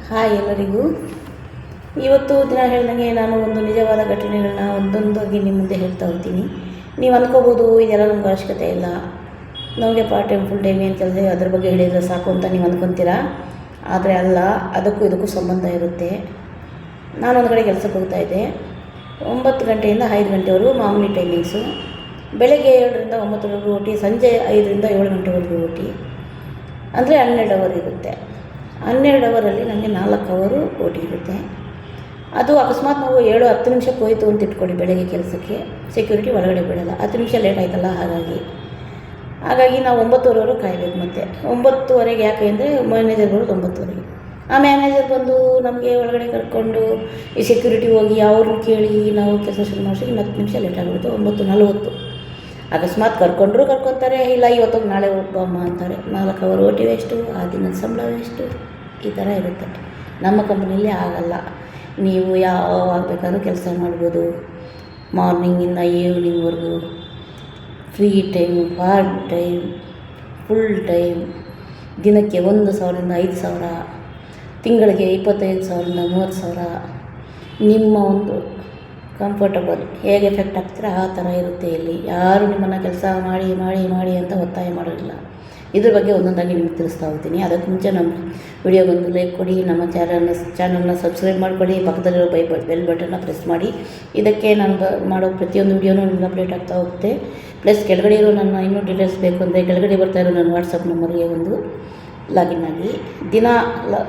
Hi ಎಲ್ಲರಿಗೂ. ಇವತ್ತು ದಿನ ಹೇಳ್ದಂಗೆ ನಾನು ಒಂದು ನಿಜವಾದ ಘಟನೆಗಳನ್ನ ಒಂದೊಂದಾಗಿ ನಿಮ್ಮ ಮುಂದೆ ಹೇಳ್ತಾ ಹೋಗ್ತೀನಿ. ನೀವು ಅಂದ್ಕೋಬೋದು ಇದೆಲ್ಲ ನಮ್ಗೆ ಅವಶ್ಯಕತೆ ಇಲ್ಲ, ನಮಗೆ ಪಾರ್ಟ್ ಟೈಮ್ ಫುಲ್ ಟೈಮ್ ಏನು ಕೆಲಸ ಅದ್ರ ಬಗ್ಗೆ ಹೇಳಿದರೆ ಸಾಕು ಅಂತ ನೀವು ಅಂದ್ಕೊತೀರಾ. ಆದರೆ ಅಲ್ಲ, ಅದಕ್ಕೂ ಇದಕ್ಕೂ ಸಂಬಂಧ ಇರುತ್ತೆ. ನಾನೊಂದು ಕಡೆ ಕೆಲಸಕ್ಕೆ ಹೋಗ್ತಾಯಿದ್ದೆ. 9 ಗಂಟೆಯಿಂದ 5 ಗಂಟೆವರೆಗೂ ಮಾಮೂಲಿ ಟೈಮಿಂಗ್ಸು. ಬೆಳಗ್ಗೆ 7ರಿಂದ 9ವರೆಗೂ ಓಟಿ, ಸಂಜೆ 5ರಿಂದ 7 ಗಂಟೆವರೆಗೂ ಓಟಿ, ಅಂದರೆ 12 ಅವರ್ ಇರುತ್ತೆ. 12 ಅವರಲ್ಲಿ ನನಗೆ 4 ಅವರು ಓಟಿ ಇರುತ್ತೆ. ಅದು ಅಕಸ್ಮಾತ್ ನಾವು 7-10 ನಿಮಿಷಕ್ಕೆ ಹೋಯ್ತು ಅಂತ ಇಟ್ಕೊಳ್ಳಿ ಬೆಳಗ್ಗೆ ಕೆಲಸಕ್ಕೆ, ಸೆಕ್ಯೂರಿಟಿ ಒಳಗಡೆ ಬಿಡೋಲ್ಲ. 10 ನಿಮಿಷ ಲೇಟ್ ಆಯ್ತಲ್ಲ, ಹಾಗಾಗಿ ನಾವು 9ವರೆಗೂ ಕಾಯಬೇಕು. ಮತ್ತು 9ವರೆಗೆ ಯಾಕೆ ಅಂದರೆ ಮ್ಯಾನೇಜರ್ ಬರೋದು 9ವರೆಗೆ. ಆ ಮ್ಯಾನೇಜರ್ ಬಂದು ನಮಗೆ ಒಳಗಡೆ ಕರ್ಕೊಂಡು ಈ ಸೆಕ್ಯೂರಿಟಿ ಹೋಗಿ ಅವ್ರನ್ನ ಕೇಳಿ ನಾವು ಕೆಲಸ ಶುರು ಮಾಡಿಸಿ 10 ನಿಮಿಷ ಲೇಟ್ ಆಗಿಬಿಡ್ತು. 9:40. ಅಕಸ್ಮಾತ್ ಕರ್ಕೊತಾರೆ, ಇಲ್ಲ ಇವತ್ತೋಗಿ ನಾಳೆ ಹೋಗ್ಬಮ್ಮ ಅಂತಾರೆ. 4 ಅವರ್ ಓಟಿ ವೇಸ್ಟು, ಆ ದಿನದ ಸಂಬಳ ವೇಸ್ಟು, ಈ ಥರ ಇರುತ್ತೆ. ನಮ್ಮ ಕಂಪ್ನಿಯಲ್ಲಿ ಆಗಲ್ಲ. ನೀವು ಯಾವಾಗ ಬೇಕಾದ್ರೂ ಕೆಲಸ ಮಾಡ್ಬೋದು, ಮಾರ್ನಿಂಗಿಂದ ಈವ್ನಿಂಗ್ವರೆಗೂ, free time, part time, full time. ದಿನಕ್ಕೆ 1,000ರಿಂದ 5,000, ತಿಂಗಳಿಗೆ 25,000ರಿಂದ 30,000. ನಿಮ್ಮ ಒಂದು ಕಂಫರ್ಟಬಲ್ ಹೇಗೆ ಎಫೆಕ್ಟ್ ಆಗ್ತೀರ ಆ ಥರ ಇರುತ್ತೆ. ಇಲ್ಲಿ ಯಾರು ನಿಮ್ಮನ್ನು ಕೆಲಸ ಮಾಡಿ ಅಂತ ಒತ್ತಾಯ ಮಾಡೋದಿಲ್ಲ. ಇದ್ರ ಬಗ್ಗೆ ಒಂದೊಂದಾಗಿ ನಿಮ್ಗೆ ತಿಳಿಸ್ತಾ ಹೋಗ್ತೀನಿ. ಅದಕ್ಕೆ ಮುಂಚೆ ನಮ್ಮ ವಿಡಿಯೋಗೊಂದು ಲೈಕ್ ಕೊಡಿ, ನಮ್ಮ ಚಾನಲ್ನ ಸಬ್ಸ್ಕ್ರೈಬ್ ಮಾಡಿಕೊಡಿ, ಪಕ್ಕದಲ್ಲಿರೋ ಬೆಲ್ ಬಟನ್ನ ಪ್ರೆಸ್ ಮಾಡಿ. ಇದಕ್ಕೆ ನಾನು ಮಾಡೋ ಪ್ರತಿಯೊಂದು ವಿಡಿಯೋನೂ ನಿಮ್ಗೆ ಅಪ್ಡೇಟ್ ಆಗ್ತಾ ಹೋಗುತ್ತೆ. ಪ್ಲಸ್ ಕೆಳಗಡೆ ಇರೋ ನನ್ನ ಇನ್ನೂ ಡೀಟೇಲ್ಸ್ ಬೇಕು ಅಂದರೆ ಕೆಳಗಡೆ ಬರ್ತಾ ಇರೋ ನನ್ನ ವಾಟ್ಸಪ್ ನಂಬರ್ಗೆ ಒಂದು ಲಾಗಿನ್ ಆಗಿ ದಿನ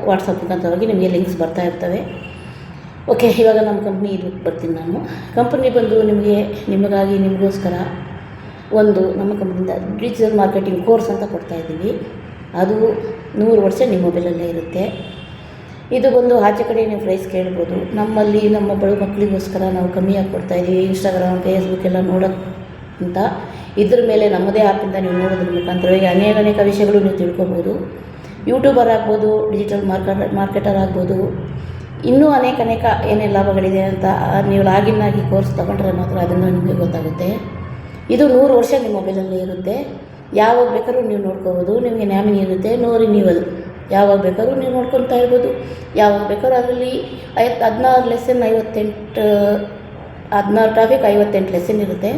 ವಾಟ್ಸಪ್ ಮುಖಾಂತರವಾಗಿ ನಿಮಗೆ ಲಿಂಕ್ಸ್ ಬರ್ತಾ ಇರ್ತವೆ. ಓಕೆ, ಇವಾಗ ನಮ್ಮ ಕಂಪ್ನಿ ಇದಕ್ಕೆ ಬರ್ತೀನಿ. ನಾನು ಕಂಪ್ನಿ ಬಂದು ನಿಮಗೋಸ್ಕರ ಒಂದು ನಮ್ಮ ಕಂಪ್ನಿಯಿಂದ ಡಿಜಿಟಲ್ ಮಾರ್ಕೆಟಿಂಗ್ ಕೋರ್ಸ್ ಅಂತ ಕೊಡ್ತಾಯಿದ್ದೀವಿ. ಅದು 100 ವರ್ಷ ನಿಮ್ಮ ಮೊಬೈಲಲ್ಲೇ ಇರುತ್ತೆ. ಇದು ಬಂದು ಆಚೆ ಕಡೆ ನೀವು ಪ್ರೈಸ್ ಕೇಳ್ಬೋದು. ನಮ್ಮಲ್ಲಿ ನಮ್ಮ ಬಡ ಮಕ್ಕಳಿಗೋಸ್ಕರ ನಾವು ಕಮ್ಮಿಯಾಗಿ ಕೊಡ್ತಾಯಿದ್ದೀವಿ. ಇನ್ಸ್ಟಾಗ್ರಾಮ್, ಫೇಸ್ಬುಕ್ ಎಲ್ಲ ನೋಡೋಕ್ಕಿಂತ ಇದ್ರ ಮೇಲೆ ನಮ್ಮದೇ ಆ್ಯಪಿಂದ ನೀವು ನೋಡೋದ್ರ ಮುಖಾಂತರವಾಗಿ ಅನೇಕ ವಿಷಯಗಳು ನೀವು ತಿಳ್ಕೊಬೋದು. ಯೂಟ್ಯೂಬರ್ ಆಗ್ಬೋದು, ಡಿಜಿಟಲ್ ಮಾರ್ಕೆಟರ್ ಆಗ್ಬೋದು, ಇನ್ನೂ ಅನೇಕ ಏನೇನು ಲಾಭಗಳಿದೆ ಅಂತ ನೀವು ಲಾಗಿನ್ ಆಗಿ ಕೋರ್ಸ್ ತೊಗೊಂಡ್ರೆ ಮಾತ್ರ ಅದನ್ನು ನಿಮಗೆ ಗೊತ್ತಾಗುತ್ತೆ. ಇದು 100 ವರ್ಷ ನಿಮ್ಮ ಮೊಬೈಲಲ್ಲೇ ಇರುತ್ತೆ. ಯಾವಾಗ ಬೇಕಾದ್ರೂ ನೀವು ನೋಡ್ಕೋಬೋದು. ನಿಮಗೆ ನ್ಯಾಮಿನಿ ಇರುತ್ತೆ, ನೋ ರಿನ್ಯೂವಲ್. ಯಾವಾಗ ಬೇಕಾದ್ರೂ ನೀವು ನೋಡ್ಕೊತಾ ಇರ್ಬೋದು. ಯಾವಾಗ ಬೇಕಾದ್ರೂ ಅದರಲ್ಲಿ 16 ಲೆಸನ್ 16 ಟಾಪಿಕ್ 58 ಲೆಸನ್ ಇರುತ್ತೆ.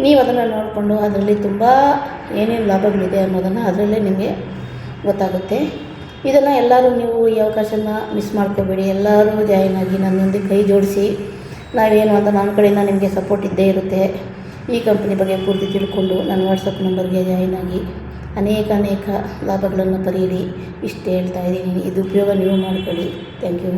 ನೀವು ಅದನ್ನು ನೋಡಿಕೊಂಡು ಅದರಲ್ಲಿ ತುಂಬ ಏನೇನು ಲಾಭಗಳಿದೆ ಅನ್ನೋದನ್ನು ಅದರಲ್ಲೇ ನಿಮಗೆ ಗೊತ್ತಾಗುತ್ತೆ. ಇದನ್ನು ಎಲ್ಲರೂ ನೀವು ಈ ಅವಕಾಶನ ಮಿಸ್ ಮಾಡ್ಕೋಬೇಡಿ. ಎಲ್ಲರೂ ಜಾಯಿನ್ ಆಗಿ ನನ್ನೊಂದಿಗೆ ಕೈ ಜೋಡಿಸಿ ನಾವೇನು ಅಂತ ನನ್ನ ಕಡೆಯಿಂದ ನಿಮಗೆ ಸಪೋರ್ಟ್ ಇದ್ದೇ ಇರುತ್ತೆ. ಈ ಕಂಪ್ನಿ ಬಗ್ಗೆ ಪೂರ್ತಿ ತಿಳ್ಕೊಂಡು ನನ್ನ ವಾಟ್ಸಪ್ ನಂಬರ್ಗೆ ಜಾಯಿನ್ ಆಗಿ ಅನೇಕ ಲಾಭಗಳನ್ನು ಪಡೆಯಿರಿ. ಇಷ್ಟು ಹೇಳ್ತಾ ಇದ್ದೀನಿ. ಇದು ಉಪಯೋಗ ನೀವು ಮಾಡ್ಕೊಳ್ಳಿ. Thank you.